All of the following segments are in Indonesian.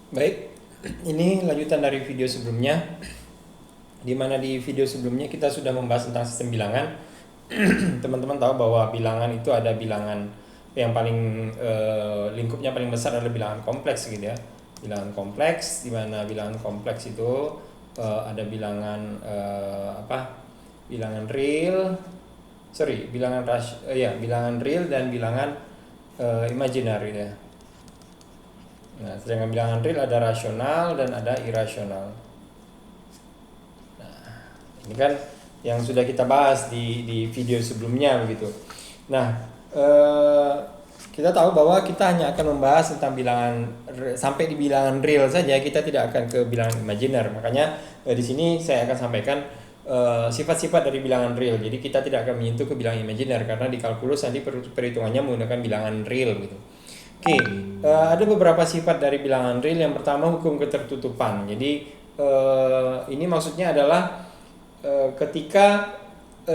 Baik, ini lanjutan dari video sebelumnya, di mana di video sebelumnya kita sudah membahas tentang sistem bilangan. Teman-teman tahu bahwa bilangan itu ada bilangan yang paling lingkupnya paling besar adalah bilangan kompleks gitu ya. Bilangan kompleks, di mana bilangan kompleks itu ada bilangan bilangan real, bilangan real dan bilangan imaginary ya. Nah, sedangkan bilangan real ada rasional dan ada irasional. Nah, ini kan yang sudah kita bahas di video sebelumnya begitu. Nah, kita tahu bahwa kita hanya akan membahas tentang bilangan sampai di bilangan real saja, kita tidak akan ke bilangan imajiner. Makanya di sini saya akan sampaikan sifat-sifat dari bilangan real. Jadi kita tidak akan menyentuh ke bilangan imajiner karena di kalkulus nanti perhitungannya menggunakan bilangan real gitu. Oke, ada beberapa sifat dari bilangan real. Yang pertama, hukum ketertutupan. Jadi ini maksudnya adalah ketika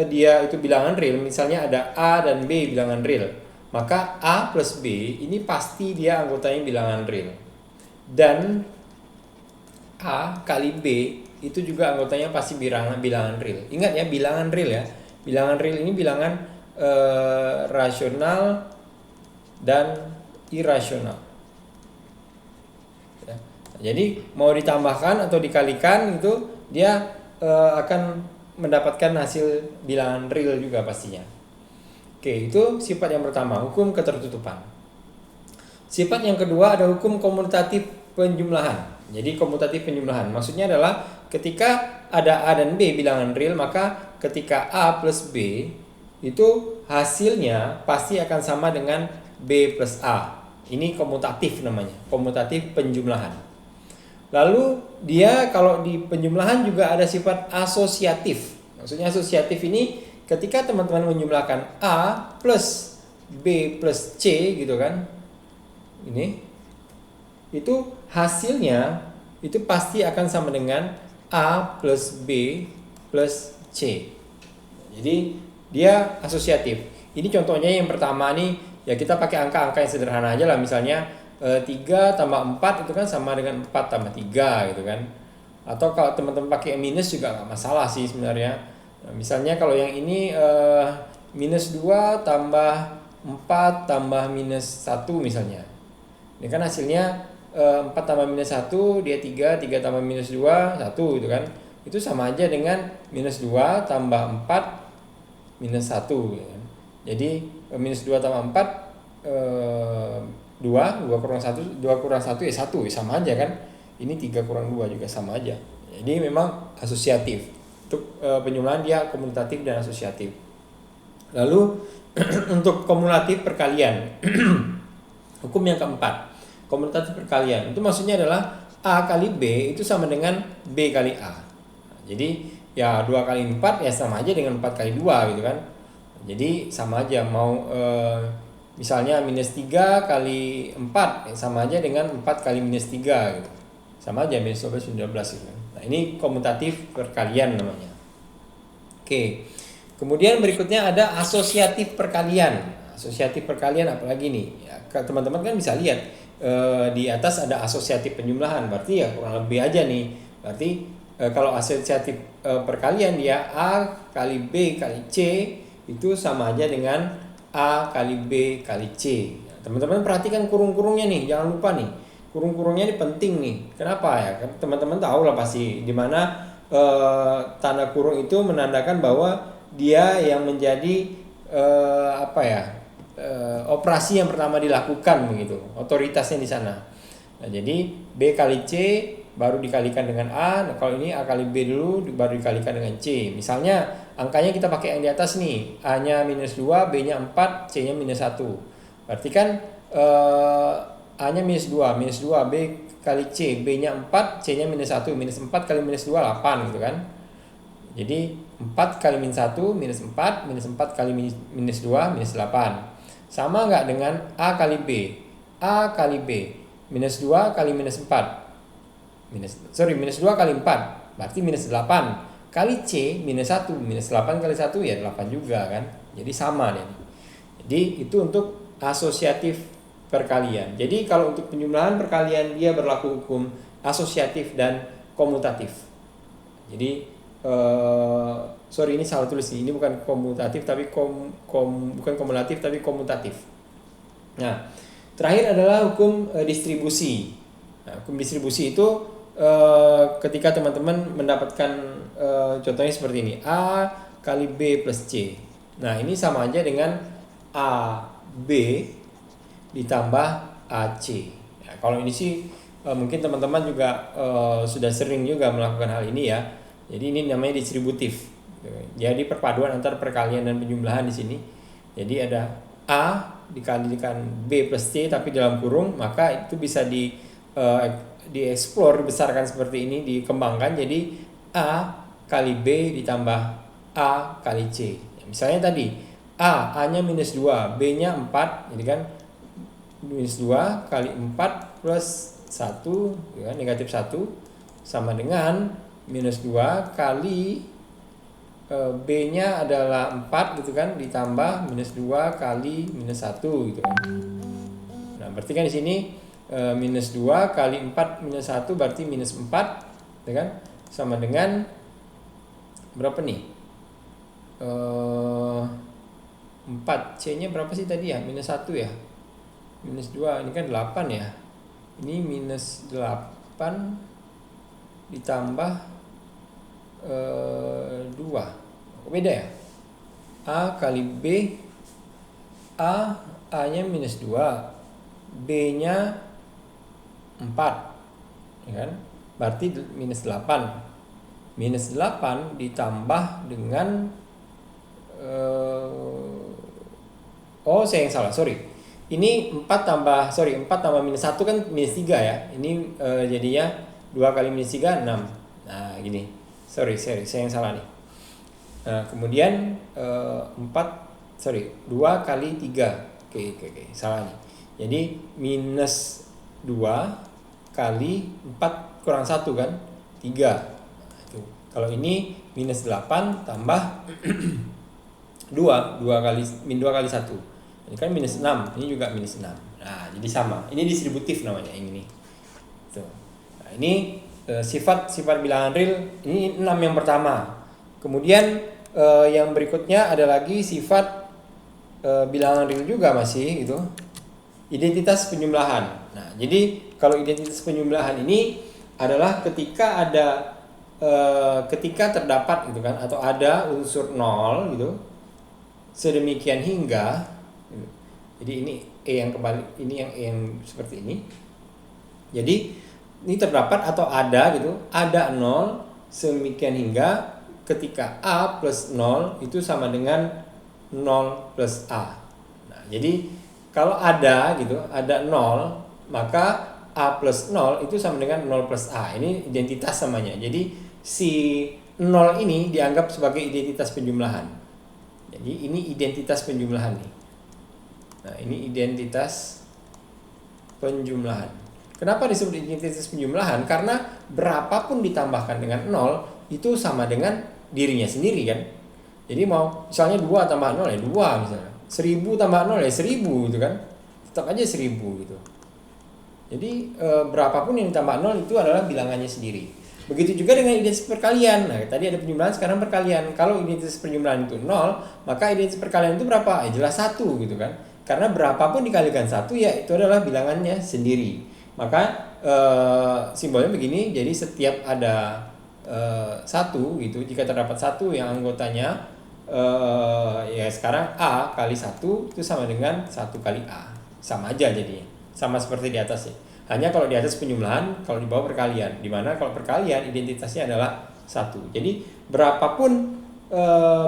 dia itu bilangan real, misalnya ada A dan B bilangan real, maka A plus B ini pasti dia anggotanya bilangan real, dan A kali B itu juga anggotanya pasti bilangan real. Ingat ya, bilangan real ya. Bilangan real ini bilangan rasional dan irasional ya. Jadi mau ditambahkan atau dikalikan itu dia akan mendapatkan hasil bilangan real juga pastinya. Oke, itu sifat yang pertama, hukum ketertutupan. Sifat yang kedua ada hukum komutatif penjumlahan. Jadi komutatif penjumlahan maksudnya adalah ketika ada A dan B bilangan real, maka ketika A plus B itu hasilnya pasti akan sama dengan B plus A. Ini komutatif namanya, komutatif penjumlahan. Lalu dia kalau di penjumlahan juga ada sifat asosiatif. Maksudnya asosiatif ini ketika teman-teman menjumlahkan A plus B plus C gitu kan. Ini itu hasilnya itu pasti akan sama dengan A plus B plus C. Jadi dia asosiatif. Ini contohnya yang pertama nih. Ya kita pakai angka-angka yang sederhana aja lah, misalnya 3 tambah 4 itu kan sama dengan 4 tambah 3 gitu kan. Atau kalau teman-teman pakai minus juga nggak masalah sih sebenarnya. Nah, misalnya kalau yang ini minus 2 tambah 4 tambah minus 1 misalnya. Ini kan hasilnya 4 tambah minus 1 dia 3, 3 tambah minus 2 1 gitu kan. Itu sama aja dengan minus 2 tambah 4 minus 1 gitu kan. Jadi minus 2 tambah 4 2 kurang 1 ya 1 sama aja kan. Ini 3 kurang 2 juga sama aja. Jadi memang asosiatif. Untuk penjumlahan dia komutatif dan asosiatif. Lalu untuk kumulatif perkalian. Hukum yang keempat, komutatif perkalian. Itu maksudnya adalah A kali B itu sama dengan B kali A. Jadi ya 2 kali 4 ya sama aja dengan 4 kali 2 gitu kan. Jadi sama aja, mau misalnya minus 3 kali 4 sama aja dengan 4 kali minus 3 gitu. Sama aja, minus 12 gitu. Nah ini komutatif perkalian namanya. Oke, kemudian berikutnya ada asosiatif perkalian. Asosiatif perkalian apalagi nih ya, teman-teman kan bisa lihat di atas ada asosiatif penjumlahan, berarti ya kurang lebih aja nih. Berarti kalau asosiatif perkalian dia A kali B kali C itu sama aja dengan A kali B kali C. Teman-teman perhatikan kurung-kurungnya nih, jangan lupa nih. Kurung-kurungnya ini penting nih. Kenapa ya? Teman-teman tahu lah pasti di mana tanda kurung itu menandakan bahwa dia yang menjadi operasi yang pertama dilakukan begitu. Otoritasnya di sana. Nah, jadi B kali C baru dikalikan dengan A. Nah, kalau ini A kali B dulu baru dikalikan dengan C. Misalnya angkanya kita pakai yang di atas nih. A-nya minus 2, B-nya 4, C-nya minus 1. Berarti kan A-nya minus 2, B kali C, B-nya 4, C-nya minus 1. Minus 4 kali minus 2, 8 gitu kan. Jadi 4 kali minus 1, minus 4. Minus 4 kali minus 2, minus 8. Sama nggak dengan A kali B? A kali B, minus 2 kali minus 4. Minus 2 kali 4 berarti minus 8 kali C minus 1, minus 8 kali 1 ya 8 juga kan. Jadi sama nih. Jadi itu untuk asosiatif perkalian. Jadi kalau untuk penjumlahan perkalian dia berlaku hukum asosiatif dan komutatif. Jadi sorry ini salah tulis nih. Ini bukan komutatif tapi bukan kumulatif tapi komutatif. Nah, terakhir adalah hukum distribusi. Nah, hukum distribusi itu ketika teman-teman mendapatkan contohnya seperti ini, A kali B plus C. Nah, ini sama aja dengan AB ditambah AC. Nah, kalau ini sih mungkin teman-teman juga sudah sering juga melakukan hal ini ya. Jadi ini namanya distributif. Jadi perpaduan antara perkalian dan penjumlahan di sini. Jadi ada A dikalikan B plus C tapi dalam kurung, maka itu bisa dieksplor, dibesarkan seperti ini, dikembangkan jadi A kali B ditambah A kali C. Misalnya tadi A-nya minus 2, B-nya 4, jadi kan minus 2 kali 4 plus 1, ya, negatif 1 sama dengan minus 2 kali B-nya adalah 4 gitu kan, ditambah minus 2 kali minus 1 gitu kan. Nah, berarti kan di sini minus 2 kali 4 minus 1 berarti minus 4 gitu kan, sama dengan berapa nih? 4, C-nya berapa sih tadi ya? Minus 1 ya? Minus 2, ini kan 8 ya? Ini minus 8 ditambah 2. Beda ya? A kali B, A-nya minus 2, B-nya 4, ya kan? Berarti minus 8. Minus 8 ditambah dengan saya yang salah, sorry. Ini 4 tambah minus 1 kan minus 3 ya. Ini jadinya 2 kali minus 3, 6. Nah gini, sorry saya yang salah nih. Nah kemudian 2 kali 3. Oke, salah nih. Jadi minus 2 kali 4 kurang 1 kan 3. Nah, itu. Kalau ini minus 8 tambah 2 kali 1. Ini kan minus 6, ini juga minus 6. Nah, jadi sama. Ini distributif namanya yang ini. Tuh. Nah, ini sifat bilangan real, ini 6 yang pertama. Kemudian yang berikutnya ada lagi sifat bilangan real juga masih gitu. Identitas penjumlahan. Nah, jadi kalau identitas penjumlahan ini adalah ketika terdapat gitu kan, atau ada unsur 0 gitu. Sedemikian hingga, jadi ini E yang kebalik, ini yang E yang seperti ini. Jadi ini terdapat atau ada gitu, ada 0 sedemikian hingga ketika A plus 0 itu sama dengan 0 plus A. Nah, jadi kalau ada gitu, ada 0, maka A plus 0 itu sama dengan 0 plus A. Ini identitas namanya. Jadi si 0 ini dianggap sebagai identitas penjumlahan. Jadi ini identitas penjumlahan nih. Nah, ini identitas penjumlahan. Kenapa disebut identitas penjumlahan? Karena berapapun ditambahkan dengan 0 itu sama dengan dirinya sendiri kan. Jadi mau misalnya 2 tambah 0 ya 2 misalnya. 1000 tambah 0 ya 1000 gitu kan. Tetap aja 1000 gitu. Jadi berapapun yang ditambah 0 itu adalah bilangannya sendiri. Begitu juga dengan identitas perkalian. Nah, tadi ada penjumlahan, sekarang perkalian. Kalau identitas penjumlahan itu 0, maka identitas perkalian itu berapa? Jelas 1 gitu kan. Karena berapapun dikalikan 1 ya itu adalah bilangannya sendiri. Maka simbolnya begini, jadi setiap ada 1 gitu, jika terdapat 1 yang anggotanya ya sekarang A kali 1 itu sama dengan 1 kali A. Sama aja jadinya. Sama seperti di atas ya. Hanya kalau di atas penjumlahan, kalau di bawah perkalian. Dimana kalau perkalian identitasnya adalah 1. Jadi berapapun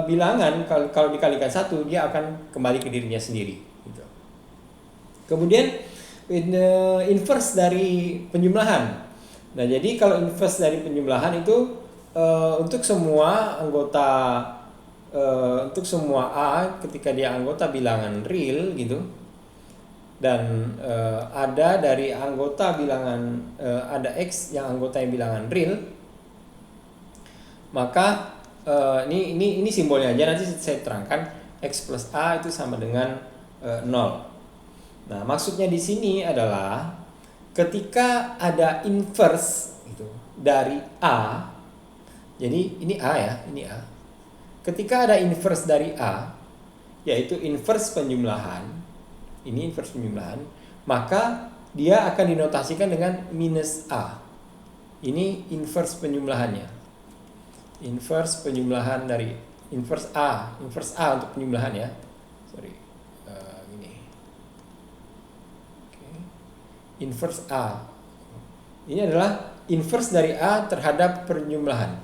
bilangan kalau dikalikan 1 dia akan kembali ke dirinya sendiri. Gitu. Kemudian inverse dari penjumlahan. Nah jadi kalau inverse dari penjumlahan itu untuk semua anggota untuk semua A ketika dia anggota bilangan real gitu. Dan ada dari anggota bilangan ada X yang anggotanya bilangan real, maka ini simbolnya aja, nanti saya terangkan. X plus A itu sama dengan 0. Nah, maksudnya di sini adalah ketika ada inverse gitu dari A. Jadi ini A ya, ini A. Ketika ada inverse dari A, yaitu inverse penjumlahan, ini inverse penjumlahan, maka dia akan dinotasikan dengan minus A. Ini inverse penjumlahannya. Inverse penjumlahan dari inverse A untuk penjumlahan ya. Sorry, gini. Okay. Inverse A. Ini adalah inverse dari A terhadap penjumlahan.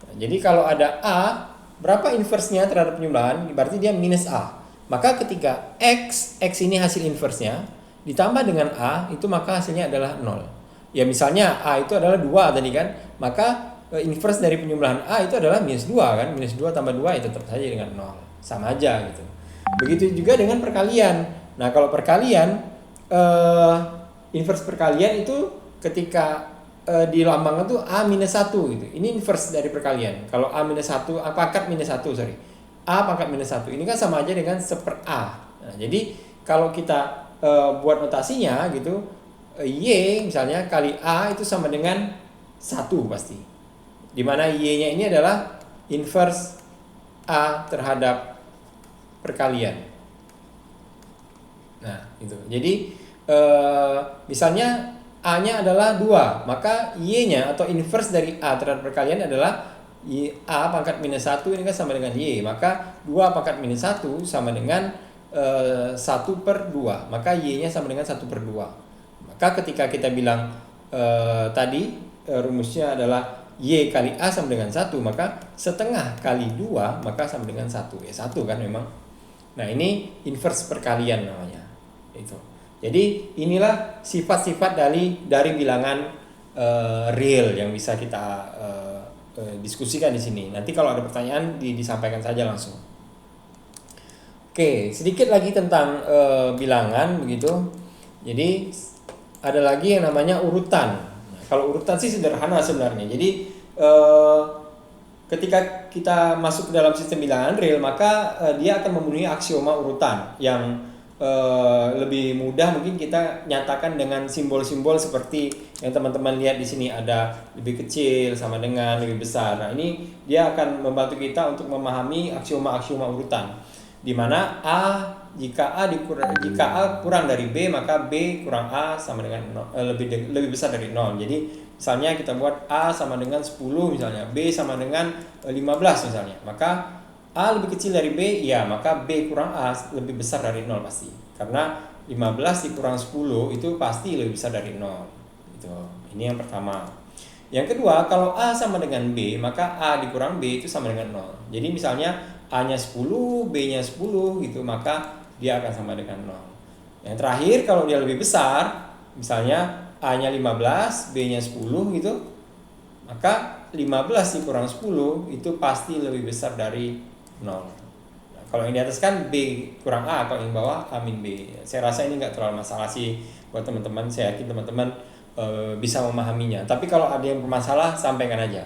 Nah, jadi kalau ada A, berapa inverse-nya terhadap penjumlahan? Berarti dia minus A. Maka ketika X ini hasil inverse-nya, ditambah dengan A, itu maka hasilnya adalah 0. Ya misalnya A itu adalah 2 tadi kan, maka inverse dari penjumlahan A itu adalah minus 2 kan. Minus 2 tambah 2 itu tetap saja dengan 0. Sama aja gitu. Begitu juga dengan perkalian. Nah kalau perkalian, inverse perkalian itu ketika di lambang itu A minus 1 gitu. Ini inverse dari perkalian. Kalau A minus 1, A pangkat minus 1, sorry. A pangkat minus 1. Ini kan sama aja dengan 1/A. Nah, jadi kalau kita buat notasinya gitu, Y misalnya kali A itu sama dengan 1 pasti. Dimana Y-nya ini adalah inverse A terhadap perkalian. Nah, itu. Jadi misalnya A-nya adalah 2, maka Y-nya atau inverse dari A terhadap perkalian adalah A pangkat minus 1 ini kan sama dengan Y. Maka 2 pangkat minus 1 sama dengan 1/2. Maka Y-nya sama dengan 1/2. Maka ketika kita bilang tadi rumusnya adalah Y kali A sama dengan 1, maka setengah kali 2 maka sama dengan 1. Ya 1 kan memang. Nah ini inverse perkalian namanya. Itu. Jadi inilah sifat-sifat dari bilangan real yang bisa kita diskusikan di sini. Nanti kalau ada pertanyaan disampaikan saja langsung. Oke, sedikit lagi tentang bilangan begitu. Jadi ada lagi yang namanya urutan. Nah, kalau urutan sih sederhana sebenarnya. Jadi ketika kita masuk ke dalam sistem bilangan real, maka dia akan memenuhi aksioma urutan yang lebih mudah mungkin kita nyatakan dengan simbol-simbol seperti yang teman-teman lihat di sini, ada lebih kecil sama dengan lebih besar. Nah, ini dia akan membantu kita untuk memahami aksioma-aksioma urutan. Di mana jika A kurang dari B, maka B kurang A sama dengan 0, lebih besar dari 0. Jadi misalnya kita buat A sama dengan 10 misalnya, B sama dengan 15 misalnya. Maka A lebih kecil dari B, ya maka B kurang A lebih besar dari 0 pasti. Karena 15 dikurang 10 itu pasti lebih besar dari 0. Itu. Ini yang pertama. Yang kedua, kalau A sama dengan B, maka A dikurang B itu sama dengan 0. Jadi misalnya A-nya 10, B-nya 10 gitu, maka dia akan sama dengan 0. Yang terakhir, kalau dia lebih besar, misalnya A-nya 15, B-nya 10 gitu, maka 15 dikurang 10 itu pasti lebih besar dari 0. Nah, kalau yang di atas kan B kurang A, kalau yang bawah A min B. Saya rasa ini nggak terlalu masalah sih buat teman-teman. Saya yakin teman-teman bisa memahaminya. Tapi kalau ada yang bermasalah, sampaikan aja.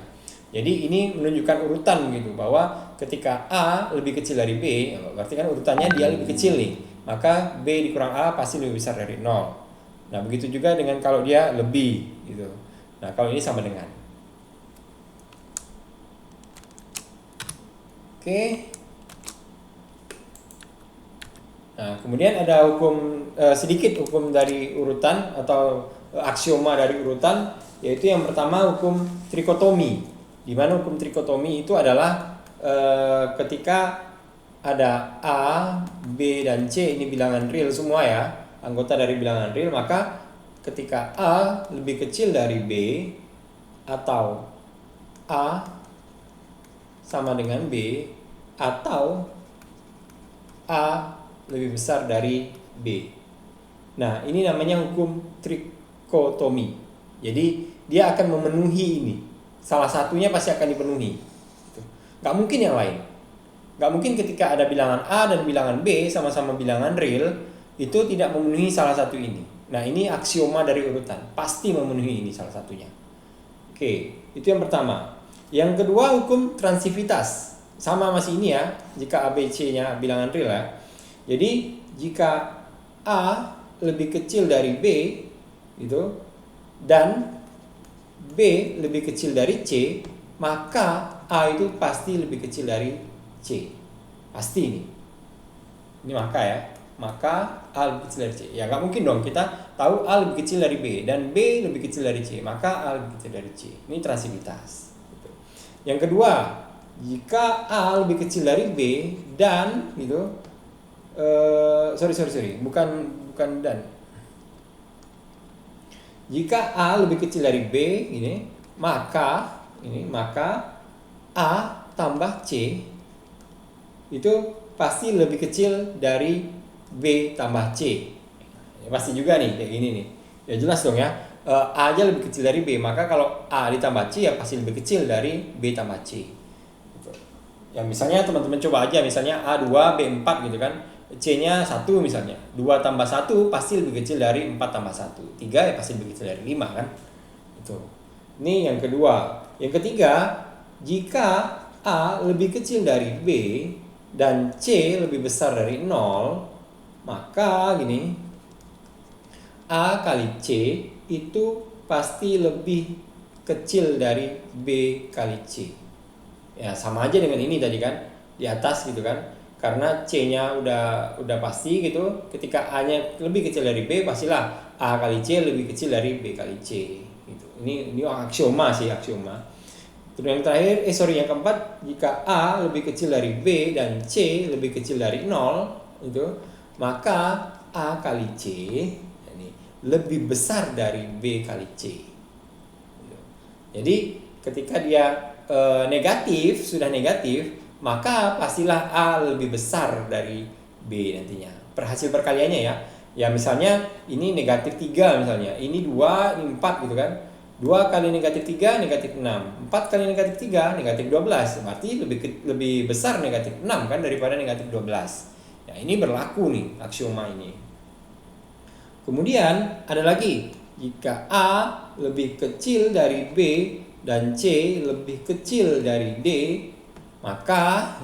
Jadi ini menunjukkan urutan gitu, bahwa ketika A lebih kecil dari B, berarti kan urutannya dia lebih kecil nih. Maka B dikurang A pasti lebih besar dari 0. Nah begitu juga dengan kalau dia lebih gitu. Nah kalau ini sama dengan. Oke. Nah, kemudian ada hukum sedikit hukum dari urutan atau aksioma dari urutan, yaitu yang pertama hukum trikotomi. Di mana hukum trikotomi itu adalah ketika ada A, B dan C, ini bilangan real semua ya, anggota dari bilangan real, maka ketika A lebih kecil dari B atau A sama dengan B atau A lebih besar dari B. Nah, ini namanya hukum trikotomi. Jadi, dia akan memenuhi ini. Salah satunya pasti akan dipenuhi. Gak mungkin yang lain. Gak mungkin ketika ada bilangan A dan bilangan B sama-sama bilangan real, itu tidak memenuhi salah satu ini. Nah, ini aksioma dari urutan. Pasti memenuhi ini salah satunya. Oke, itu yang pertama. Yang kedua, hukum transivitas. sama masih ini ya, jika A, B, C-nya bilangan real ya. Jadi jika A lebih kecil dari B gitu dan B lebih kecil dari C, maka A itu pasti lebih kecil dari C. Pasti ini. Ini maka ya. Maka A lebih kecil dari C. Ya nggak mungkin dong kita tahu A lebih kecil dari B dan B lebih kecil dari C, maka A lebih kecil dari C. Ini transivitas. Gitu. Yang kedua, jika A lebih kecil dari B dan gitu, bukan dan. Jika A lebih kecil dari B, maka A tambah C itu pasti lebih kecil dari B tambah C. Ya, pasti juga nih kayak gini nih. Ya jelas dong ya. A aja lebih kecil dari B, maka kalau A ditambah C ya pasti lebih kecil dari B tambah C. Gitu. Ya misalnya teman-teman coba aja, misalnya A2, B4 gitu kan. C-nya 1 misalnya. 2 tambah 1 pasti lebih kecil dari 4 tambah 1. 3 ya pasti lebih kecil dari 5 kan. Itu. Ini yang kedua. Yang ketiga, jika A lebih kecil dari B dan C lebih besar dari 0, maka gini, A kali C itu pasti lebih kecil dari B kali C. Ya sama aja dengan ini tadi kan, di atas gitu kan. Karena C-nya udah pasti gitu. Ketika A-nya lebih kecil dari B, pastilah A kali C lebih kecil dari B kali C gitu. Ini aksioma sih, aksioma. Terus yang terakhir, yang keempat, jika A lebih kecil dari B dan C lebih kecil dari 0 itu, maka A kali C ini lebih besar dari B kali C. Jadi ketika dia sudah negatif, maka pastilah A lebih besar dari B nantinya. Hasil perkaliannya ya. Ya misalnya ini negatif 3 misalnya. Ini 2, ini 4 gitu kan. 2 kali negatif 3, negatif 6. 4 kali negatif 3, negatif 12. Berarti lebih besar negatif 6 kan daripada negatif 12. Ya ini berlaku nih aksioma ini. Kemudian ada lagi. Jika A lebih kecil dari B dan C lebih kecil dari D, maka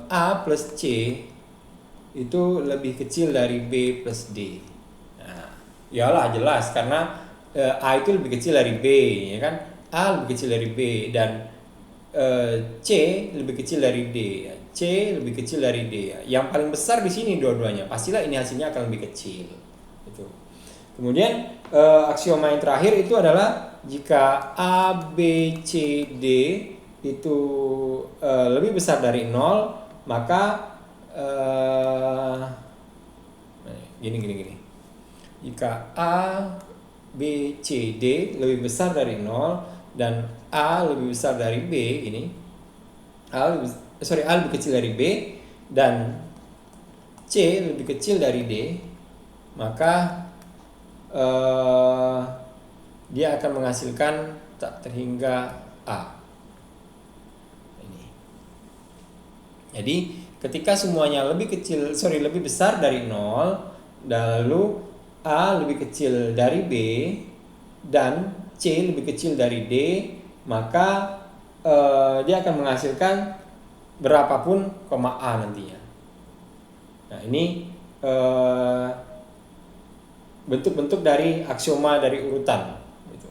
A plus C itu lebih kecil dari B plus D. Nah, iyalah jelas karena A itu lebih kecil dari B, ya kan? A lebih kecil dari B dan C lebih kecil dari D. C lebih kecil dari D. Yang paling besar di sini dua-duanya. Pastilah ini hasilnya akan lebih kecil. Itu. Kemudian aksioma yang terakhir itu adalah jika A, B, C, D itu lebih besar dari 0, maka gini. Jika A, B, C, D lebih besar dari 0 dan A lebih besar dari B, A lebih kecil dari B dan C lebih kecil dari D, maka dia akan menghasilkan tak terhingga A. Ini. Jadi ketika semuanya lebih besar dari 0, lalu A lebih kecil dari B dan C lebih kecil dari D, maka dia akan menghasilkan berapapun koma A nantinya. Nah ini bentuk-bentuk dari aksioma dari urutan gitu.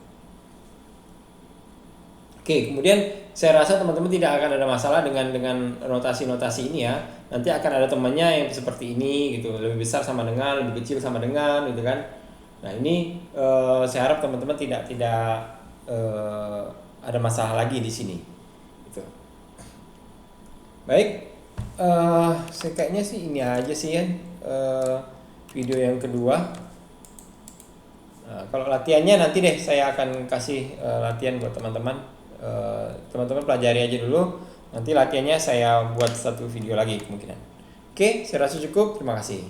Oke, kemudian saya rasa teman-teman tidak akan ada masalah dengan notasi-notasi ini ya. Nanti akan ada temannya yang seperti ini gitu, lebih besar sama dengan, lebih kecil sama dengan gitu kan. Nah ini saya harap teman-teman tidak ada masalah lagi di sini gitu. Baik, saya kayaknya sih ini aja sih ya video yang kedua. Nah, kalau latihannya nanti deh saya akan kasih latihan buat teman-teman. Teman-teman pelajari aja dulu. Nanti latihannya saya buat satu video lagi kemungkinan. Oke, saya rasa cukup. Terima kasih.